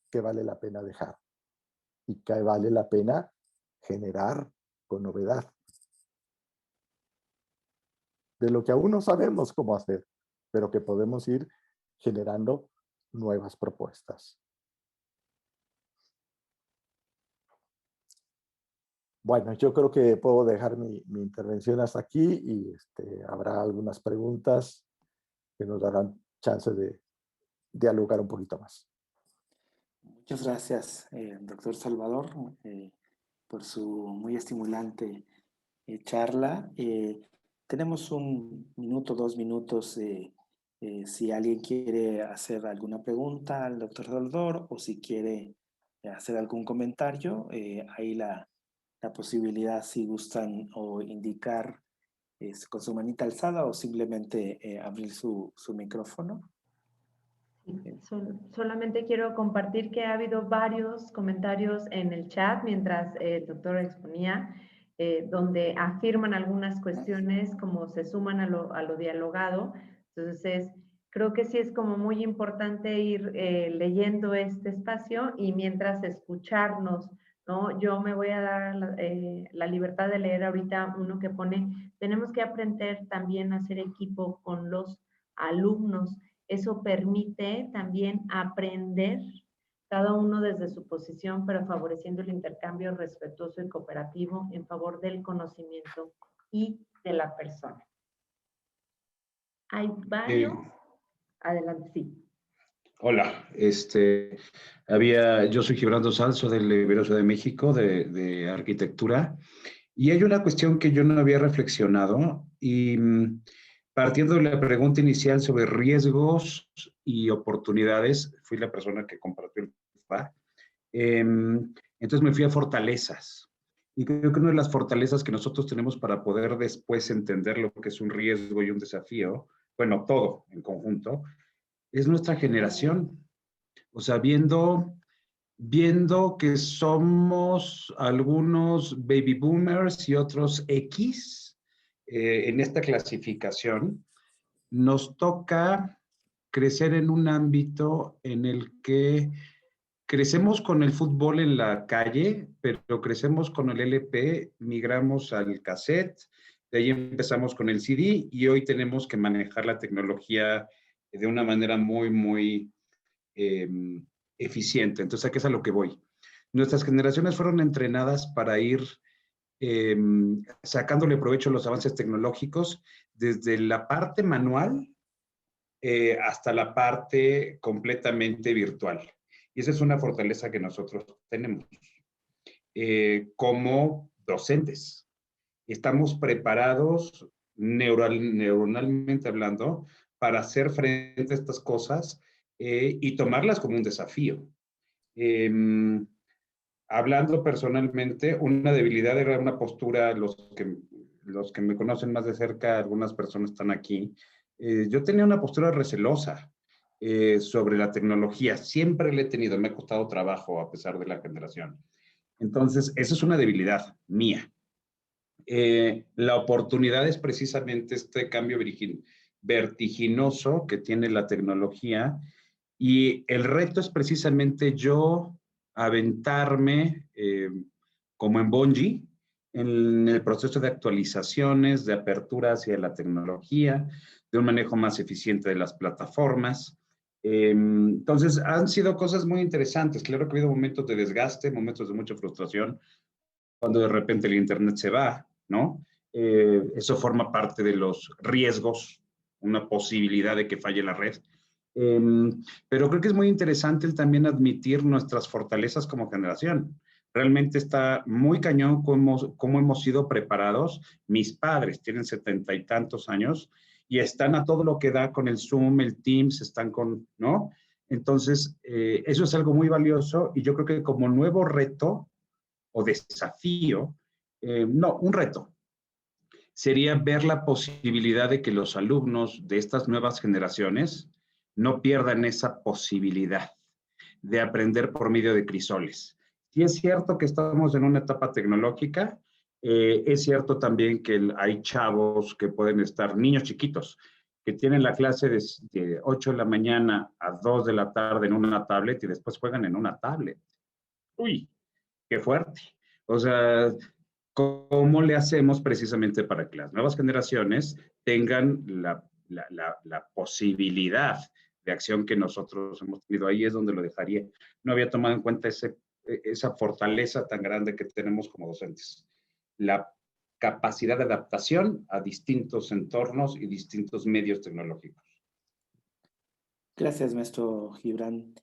¿Qué vale la pena dejar? ¿Y qué vale la pena generar con novedad? De lo que aún no sabemos cómo hacer, pero que podemos ir generando nuevas propuestas. Bueno, yo creo que puedo dejar mi intervención hasta aquí, y habrá algunas preguntas que nos darán chance de dialogar un poquito más. Muchas gracias, doctor Salvador, por su muy estimulante charla. Tenemos 1 minuto, 2 minutos, si alguien quiere hacer alguna pregunta al doctor Salvador, o si quiere hacer algún comentario, hay la posibilidad, si gustan, o indicar con su manita alzada, o simplemente abrir su micrófono. Solamente quiero compartir que ha habido varios comentarios en el chat mientras el doctor exponía, donde afirman algunas cuestiones como se suman a lo dialogado. Entonces, creo que sí es como muy importante ir leyendo este espacio y mientras escucharnos, ¿no? Yo me voy a dar la libertad de leer ahorita uno que pone, tenemos que aprender también a hacer equipo con los alumnos. Eso permite también aprender cada uno desde su posición, pero favoreciendo el intercambio respetuoso y cooperativo en favor del conocimiento y de la persona. Hay varios. Adelante, sí. Hola, yo soy Gibraldo Salso del Iberoso de México, de arquitectura, y hay una cuestión que yo no había reflexionado, y partiendo de la pregunta inicial sobre riesgos y oportunidades, fui la persona que compartió el FA. Entonces me fui a fortalezas. Y creo que una de las fortalezas que nosotros tenemos para poder después entender lo que es un riesgo y un desafío, bueno, todo en conjunto, es nuestra generación. O sea, viendo que somos algunos baby boomers y otros X en esta clasificación, nos toca crecer en un ámbito en el que crecemos con el fútbol en la calle, pero crecemos con el LP, migramos al cassette, de ahí empezamos con el CD y hoy tenemos que manejar la tecnología de una manera muy, muy eficiente. Entonces, ¿a qué es a lo que voy? Nuestras generaciones fueron entrenadas para ir sacándole provecho a los avances tecnológicos desde la parte manual hasta la parte completamente virtual. Y esa es una fortaleza que nosotros tenemos como docentes. Estamos preparados neuronalmente hablando para hacer frente a estas cosas y tomarlas como un desafío. Hablando personalmente, una debilidad era una postura, los que me conocen más de cerca, algunas personas están aquí, yo tenía una postura recelosa sobre la tecnología, siempre la he tenido, me ha costado trabajo a pesar de la generación. Entonces, esa es una debilidad mía. La oportunidad es precisamente este cambio vertiginoso que tiene la tecnología y el reto es precisamente yo aventarme como en Bungie en el proceso de actualizaciones, de apertura hacia la tecnología, de un manejo más eficiente de las plataformas. Entonces, han sido cosas muy interesantes. Claro que ha habido momentos de desgaste, momentos de mucha frustración, cuando de repente el Internet se va, ¿no? Eso forma parte de los riesgos, una posibilidad de que falle la red. Pero creo que es muy interesante el también admitir nuestras fortalezas como generación. Realmente está muy cañón cómo hemos sido preparados. Mis padres tienen 70 y tantos años y están a todo lo que da con el Zoom, el Teams, están con, ¿no? Entonces, eso es algo muy valioso y yo creo que como nuevo reto o desafío, no, un reto, sería ver la posibilidad de que los alumnos de estas nuevas generaciones no pierdan esa posibilidad de aprender por medio de crisoles. Sí es cierto que estamos en una etapa tecnológica, es cierto también que hay chavos que pueden estar, niños chiquitos, que tienen la clase de 8 de la mañana a 2 de la tarde en una tablet y después juegan en una tablet. Uy, qué fuerte. O sea, ¿cómo le hacemos precisamente para que las nuevas generaciones tengan la posibilidad de acción que nosotros hemos tenido? Ahí es donde lo dejaría. No había tomado en cuenta esa fortaleza tan grande que tenemos como docentes. La capacidad de adaptación a distintos entornos y distintos medios tecnológicos. Gracias, maestro Gibran.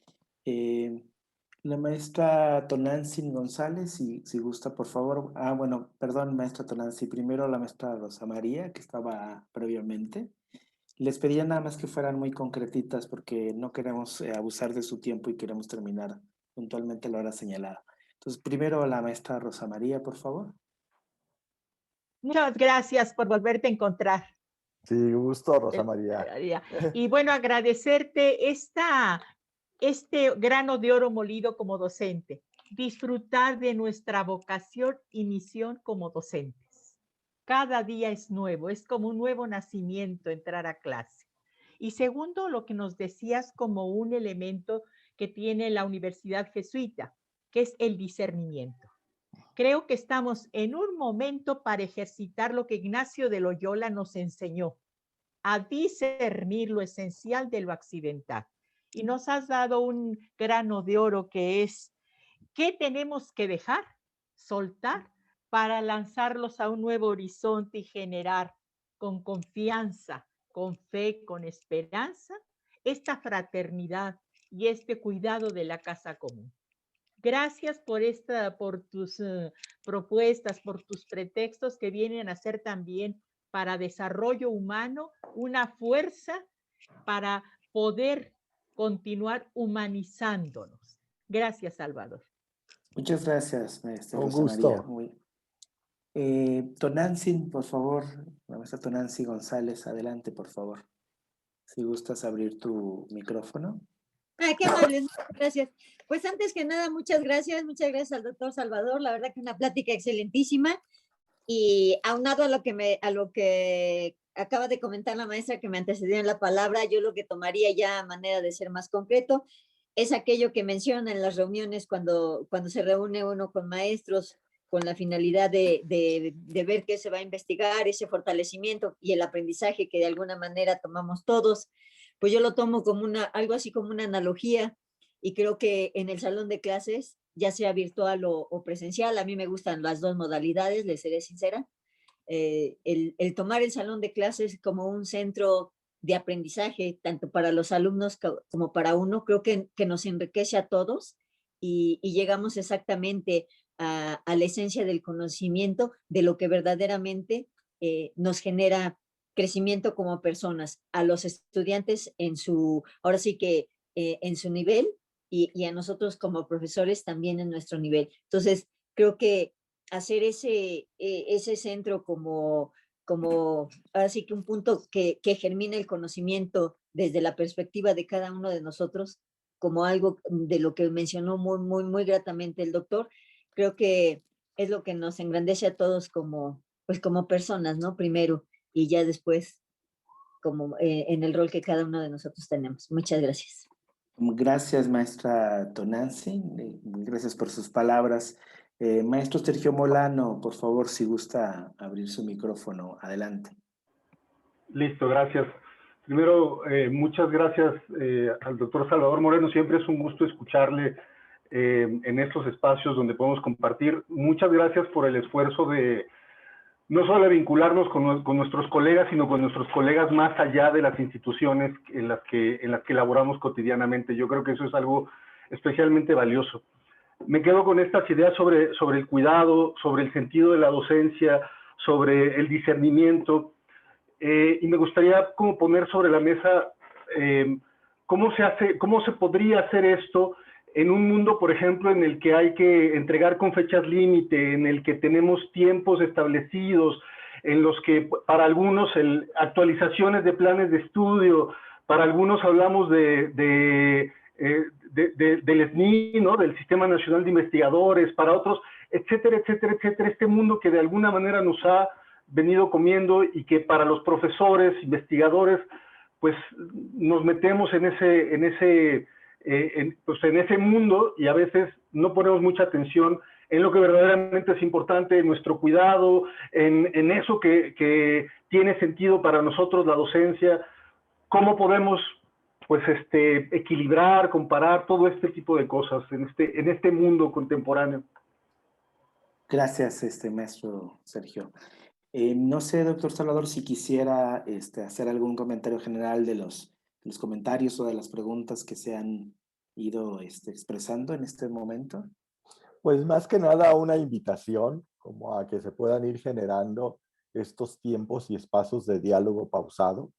La maestra Tonantzin González, si gusta, por favor. Bueno, perdón, maestra Tonantzin. Primero la maestra Rosa María, que estaba previamente. Les pedía nada más que fueran muy concretitas porque no queremos abusar de su tiempo y queremos terminar puntualmente a la hora señalada. Entonces, primero la maestra Rosa María, por favor. Muchas gracias por volverte a encontrar. Sí, gusto, Rosa María. Y bueno, agradecerte este grano de oro molido como docente. Disfrutar de nuestra vocación y misión como docentes. Cada día es nuevo, es como un nuevo nacimiento entrar a clase. Y segundo, lo que nos decías como un elemento que tiene la Universidad Jesuita, que es el discernimiento. Creo que estamos en un momento para ejercitar lo que Ignacio de Loyola nos enseñó, a discernir lo esencial de lo accidental. Y nos has dado un grano de oro que es, ¿qué tenemos que dejar, soltar, para lanzarlos a un nuevo horizonte y generar con confianza, con fe, con esperanza, esta fraternidad y este cuidado de la casa común. Gracias por tus propuestas, por tus pretextos que vienen a ser también para desarrollo humano, una fuerza para poder continuar humanizándonos. Gracias, Salvador. Muchas gracias, maestra Un Rosa María. gusto. Tonancy, por favor, la maestra Tonancy González, adelante, por favor. Si gustas abrir tu micrófono. Qué amables, muchas gracias. Pues antes que nada, muchas gracias al doctor Salvador, la verdad que una plática excelentísima, y aunado a lo que acaba de comentar la maestra que me antecedió en la palabra, yo lo que tomaría ya a manera de ser más concreto es aquello que menciona en las reuniones cuando se reúne uno con maestros con la finalidad de ver qué se va a investigar, ese fortalecimiento y el aprendizaje que de alguna manera tomamos todos. Pues yo lo tomo como algo así como una analogía, y creo que en el salón de clases, ya sea virtual o presencial, a mí me gustan las dos modalidades, les seré sincera, el tomar el salón de clases como un centro de aprendizaje, tanto para los alumnos como para uno, creo que nos enriquece a todos y llegamos exactamente a la esencia del conocimiento, de lo que verdaderamente nos genera crecimiento como personas, a los estudiantes ahora sí que en su nivel, y a nosotros como profesores también en nuestro nivel. Entonces, creo que hacer ese centro como ahora sí que un punto que germina el conocimiento desde la perspectiva de cada uno de nosotros, como algo de lo que mencionó muy gratamente el doctor, creo que es lo que nos engrandece a todos como personas, ¿no? Primero, y ya después como en el rol que cada uno de nosotros tenemos. Muchas gracias. Gracias, maestra Tonancy. Gracias por sus palabras. Maestro Sergio Molano, por favor, si gusta abrir su micrófono, adelante. Listo, gracias. Primero, muchas gracias al doctor Salvador Moreno. Siempre es un gusto escucharle en estos espacios donde podemos compartir. Muchas gracias por el esfuerzo de no solo de vincularnos con nuestros colegas, sino con nuestros colegas más allá de las instituciones en las que elaboramos cotidianamente. Yo creo que eso es algo especialmente valioso. Me quedo con estas ideas sobre el cuidado, sobre el sentido de la docencia, sobre el discernimiento, y me gustaría como poner sobre la mesa cómo se podría hacer esto en un mundo, por ejemplo, en el que hay que entregar con fechas límite, en el que tenemos tiempos establecidos, en los que para algunos actualizaciones de planes de estudio, para algunos hablamos del SNI, ¿no? Del Sistema Nacional de Investigadores, para otros, etcétera, etcétera, etcétera. Este mundo que de alguna manera nos ha venido comiendo y que para los profesores, investigadores, pues nos metemos en ese mundo y a veces no ponemos mucha atención en lo que verdaderamente es importante, en nuestro cuidado, en eso que tiene sentido para nosotros la docencia, cómo podemos pues equilibrar, comparar todo este tipo de cosas en este mundo contemporáneo. Gracias, maestro Sergio. No sé, doctor Salvador, si quisiera hacer algún comentario general de los comentarios o de las preguntas que se han ido expresando en este momento. Pues más que nada una invitación como a que se puedan ir generando estos tiempos y espacios de diálogo pausado,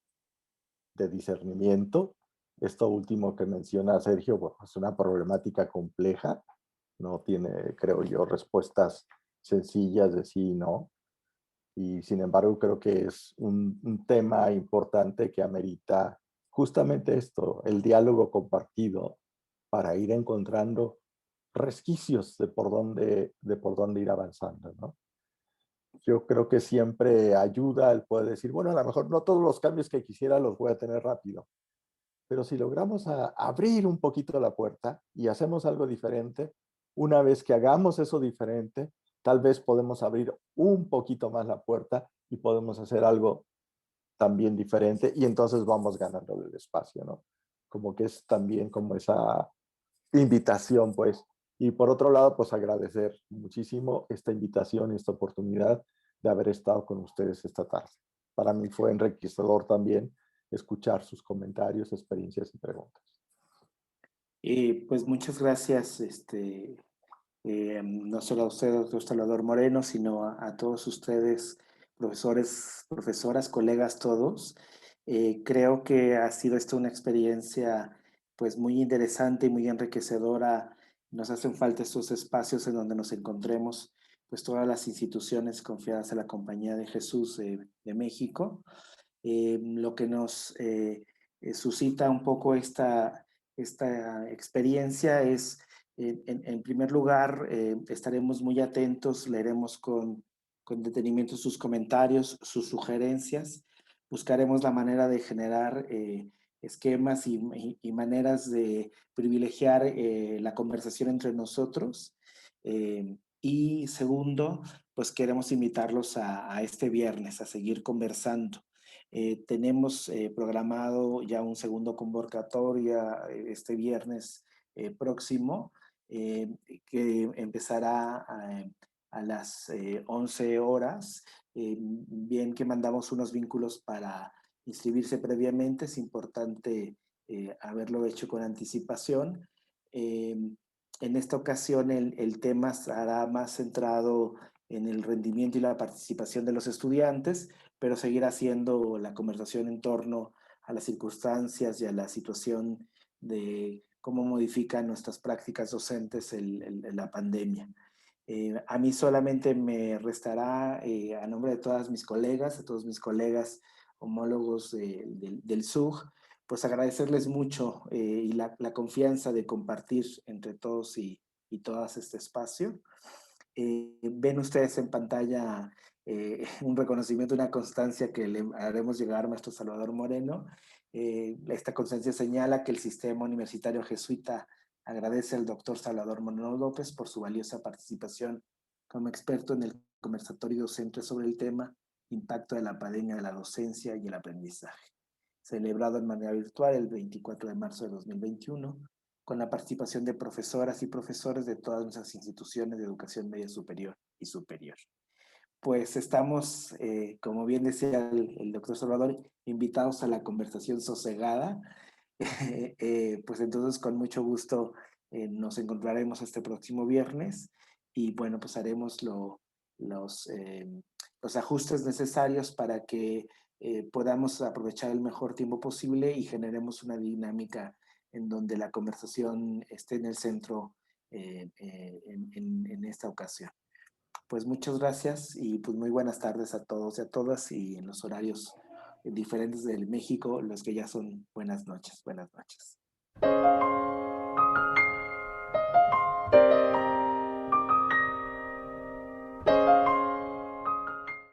de discernimiento. Esto último que menciona Sergio, bueno, es una problemática compleja, no tiene, creo yo, respuestas sencillas de sí y no. Y sin embargo, creo que es un tema importante que amerita justamente esto, el diálogo compartido, para ir encontrando resquicios de por dónde ir avanzando, ¿no? Yo creo que siempre ayuda el poder decir, bueno, a lo mejor no todos los cambios que quisiera los voy a tener rápido, pero si logramos abrir un poquito la puerta y hacemos algo diferente, una vez que hagamos eso diferente, tal vez podemos abrir un poquito más la puerta y podemos hacer algo también diferente y entonces vamos ganando el espacio, ¿no? Como que es también como esa invitación, pues. Y por otro lado, pues agradecer muchísimo esta invitación y esta oportunidad de haber estado con ustedes esta tarde. Para mí fue enriquecedor también escuchar sus comentarios, experiencias y preguntas. Pues muchas gracias, no solo a usted, doctor Salvador Moreno, sino a todos ustedes, profesores, profesoras, colegas, todos. Creo que ha sido esta una experiencia pues muy interesante y muy enriquecedora. Nos hacen falta estos espacios en donde nos encontremos pues todas las instituciones confiadas a la Compañía de Jesús de México. Lo que nos suscita un poco esta experiencia es, en primer lugar, estaremos muy atentos, leeremos con detenimiento sus comentarios, sus sugerencias, buscaremos la manera de generar esquemas y maneras de privilegiar la conversación entre nosotros. Y segundo, pues queremos invitarlos a este viernes a seguir conversando. Tenemos programado ya un segundo convocatoria este viernes próximo, que empezará a las 11 horas. Bien que mandamos unos vínculos para inscribirse previamente, es importante haberlo hecho con anticipación. En esta ocasión el tema estará más centrado en el rendimiento y la participación de los estudiantes, pero seguirá siendo la conversación en torno a las circunstancias y a la situación de cómo modifican nuestras prácticas docentes la pandemia. A mí solamente me restará, a nombre de todas mis colegas, de todos mis colegas homólogos del SUG, pues agradecerles mucho y la confianza de compartir entre todos y todas este espacio. Ven ustedes en pantalla un reconocimiento, una constancia que le haremos llegar a maestro Salvador Moreno. Esta constancia señala que el sistema universitario jesuita agradece al doctor Salvador Moreno López por su valiosa participación como experto en el conversatorio docente sobre el tema Impacto de la pandemia de la docencia y el aprendizaje, celebrado de manera virtual el 24 de marzo de 2021, con la participación de profesoras y profesores de todas nuestras instituciones de educación media superior y superior. Pues estamos, como bien decía el doctor Salvador, invitados a la conversación sosegada. Pues entonces con mucho gusto nos encontraremos este próximo viernes y bueno, pues haremos los ajustes necesarios para que podamos aprovechar el mejor tiempo posible y generemos una dinámica en donde la conversación esté en el centro en esta ocasión. Pues muchas gracias y pues muy buenas tardes a todos y a todas, y en los horarios diferentes del México, los que ya son buenas noches. Buenas noches.